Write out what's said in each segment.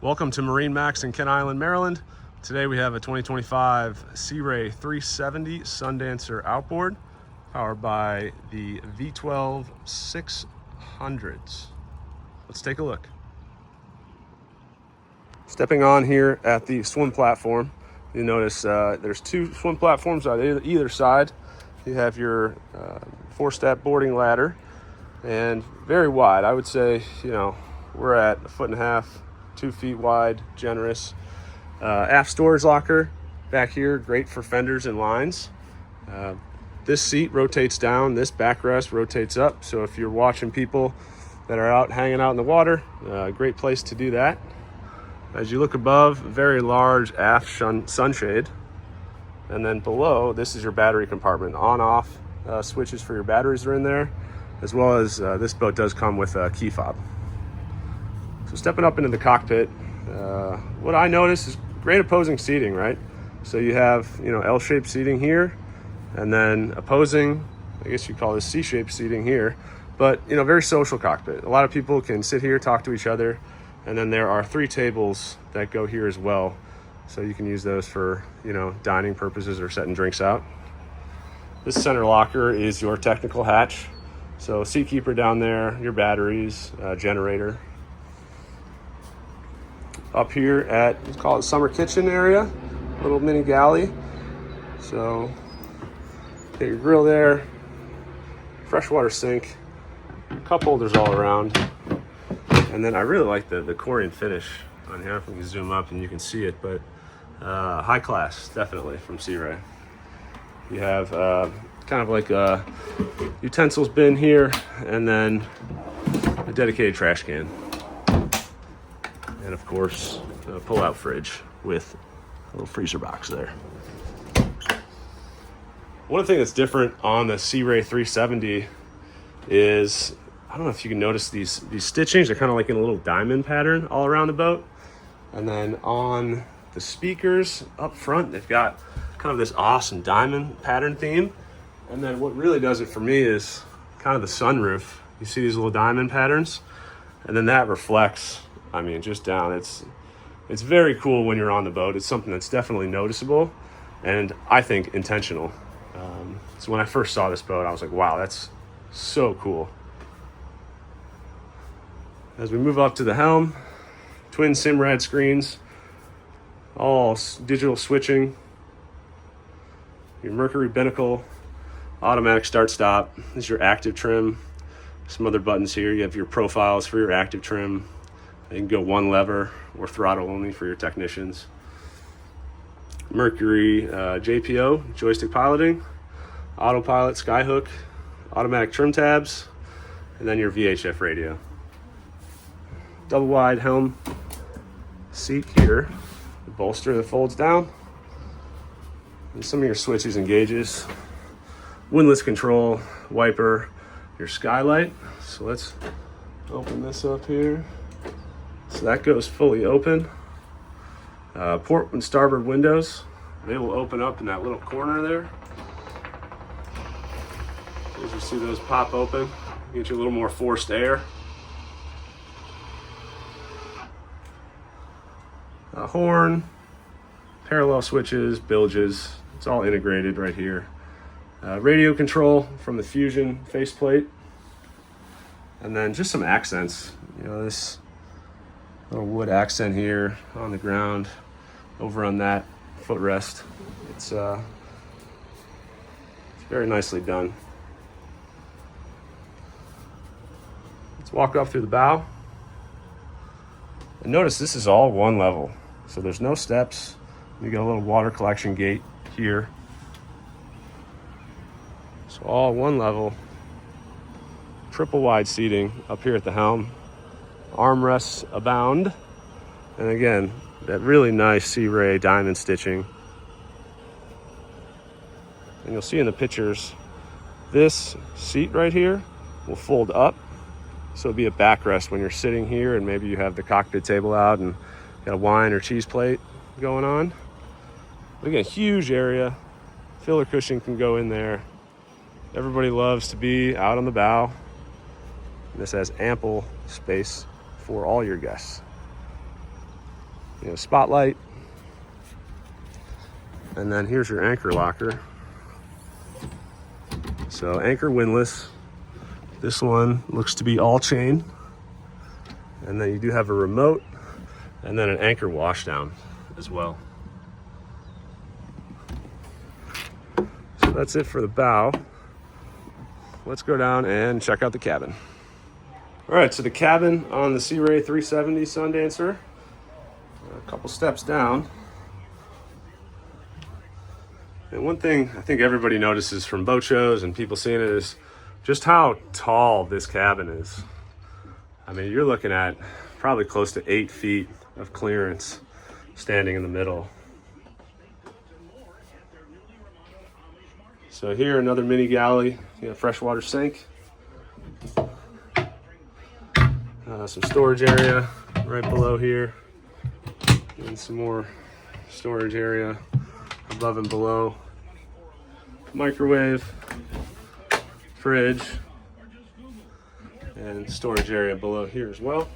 Welcome to MarineMax Kent Island, Maryland. Today we have a 2025 Sea Ray 370 Sundancer outboard powered by the V12 600s. Let's take a look. Stepping on here at the swim platform, you notice there's two swim platforms on either side. You have your 4-step boarding ladder and very wide. I would say, we're at 1.5 feet, 2 feet wide, generous. Aft storage locker back here, great for fenders and lines. This seat rotates down, this backrest rotates up. So if you're watching people that are out hanging out in the water, great place to do that. As you look above, very large aft sunshade. And then below, this is your battery compartment. On-off switches for your batteries are in there, as well as this boat does come with a key fob. So stepping up into the cockpit, what I notice is great opposing seating, right? So you have, L-shaped seating here, and then opposing, I guess you call this C-shaped seating here, but, very social cockpit. A lot of people can sit here, talk to each other, and then there are 3 tables that go here as well. So you can use those for, dining purposes or setting drinks out. This center locker is your technical hatch. So seat keeper down there, your batteries, generator. Up here at, let's call it summer kitchen area, little mini galley. So get your grill there, freshwater sink, cup holders all around. And then I really like the Corian finish on here. If we can zoom up and you can see it, but high class, definitely, from Sea Ray. You have kind of like a utensils bin here, and then a dedicated trash can. And of course, a pull-out fridge with a little freezer box there. One thing that's different on the Sea Ray 370 is, I don't know if you can notice these stitchings. They're kind of like in a little diamond pattern all around the boat. And then on the speakers up front, they've got kind of this awesome diamond pattern theme. And then what really does it for me is kind of the sunroof. You see these little diamond patterns, and then that reflects, just down. It's very cool when you're on the boat. It's something that's definitely noticeable, and I think intentional. So when I first saw this boat, I was like, wow, that's so cool. As we move up to the helm, twin Simrad screens, all digital switching, your Mercury binnacle, automatic start-stop. This is your active trim. Some other buttons here. You have your profiles for your active trim. You can go one lever or throttle only for your technicians. Mercury JPO, joystick piloting, autopilot, skyhook, automatic trim tabs, and then your VHF radio. Double wide helm seat here, the bolster that folds down, and some of your switches and gauges, windlass control, wiper, your skylight. So let's open this up here. So that goes fully open. Port and starboard windows, they will open up in that little corner there. As you see those pop open, get you a little more forced air. Horn, parallel switches, bilges, it's all integrated right here. Radio control from the Fusion faceplate. And then just some accents. This little wood accent here on the ground, over on that footrest. It's very nicely done. Let's walk up through the bow. And notice this is all one level. So there's no steps. You got a little water collection gate here. So all one level. Triple wide seating up here at the helm. Armrests abound. And again, that really nice Sea Ray diamond stitching. And you'll see in the pictures, this seat right here will fold up. So it'll be a backrest when you're sitting here and maybe you have the cockpit table out and got a wine or cheese plate going on. But again, huge area. Filler cushion can go in there. Everybody loves to be out on the bow. This has ample space for all your guests. spotlight. And then here's your anchor locker. So anchor windlass. This one looks to be all chain. And then you do have a remote and then an anchor washdown as well. So that's it for the bow. Let's go down and check out the cabin. All right, so the cabin on the Sea Ray 370 Sundancer. A couple steps down. And one thing I think everybody notices from boat shows and people seeing it is just how tall this cabin is. I mean, you're looking at probably close to 8 feet of clearance standing in the middle. So here, another mini galley, freshwater sink. Some storage area right below here. And some more storage area above and below. Microwave, fridge, and storage area below here as well.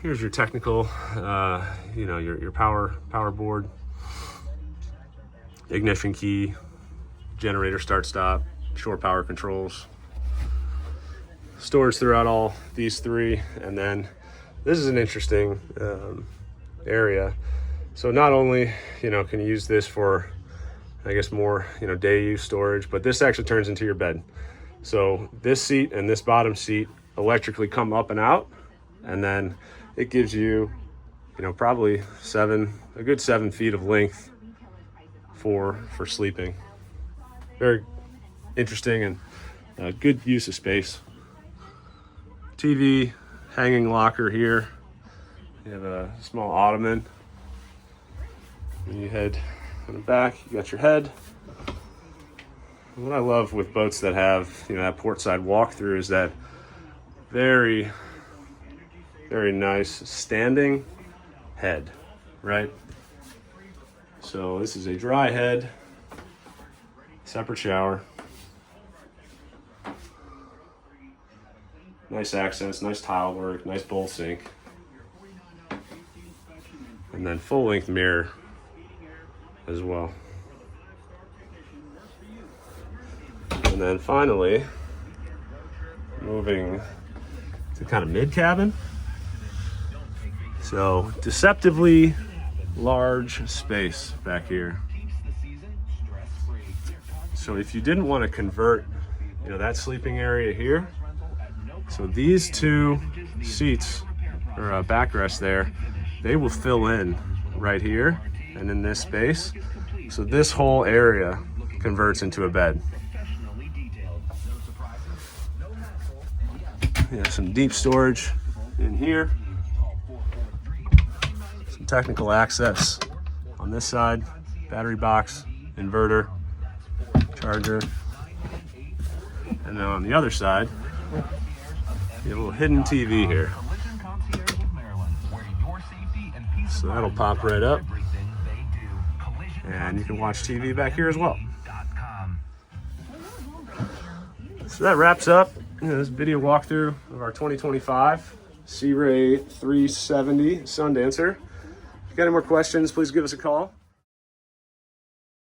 Here's your technical, your power board, ignition key, generator start stop, shore power controls, storage throughout all these three, and then this is an interesting area. So not only can you use this for, I guess, more day use storage, but this actually turns into your bed. So this seat and this bottom seat electrically come up and out, and then it gives you probably a good 7 feet of length for sleeping. Very interesting and good use of space. TV, hanging locker here. You have a small ottoman. When you head on the back, you got your head. What I love with boats that have that portside walkthrough is that very, very nice standing head, right? So this is a dry head, separate shower. Nice accents, nice tile work, nice bowl sink. And then full length mirror as well. And then finally, moving to kind of mid cabin. So deceptively large space back here. So if you didn't want to convert, that sleeping area here, so these two seats or backrest there, they will fill in right here and in this space. So this whole area converts into a bed. Some deep storage in here. Some technical access on this side, battery box, inverter, charger. And then on the other side, you have a little hidden TV here. So that'll pop right up. And you can watch TV back here as well. So that wraps up this video walkthrough of our 2025 Sea Ray 370 Sundancer. If you got any more questions, please give us a call.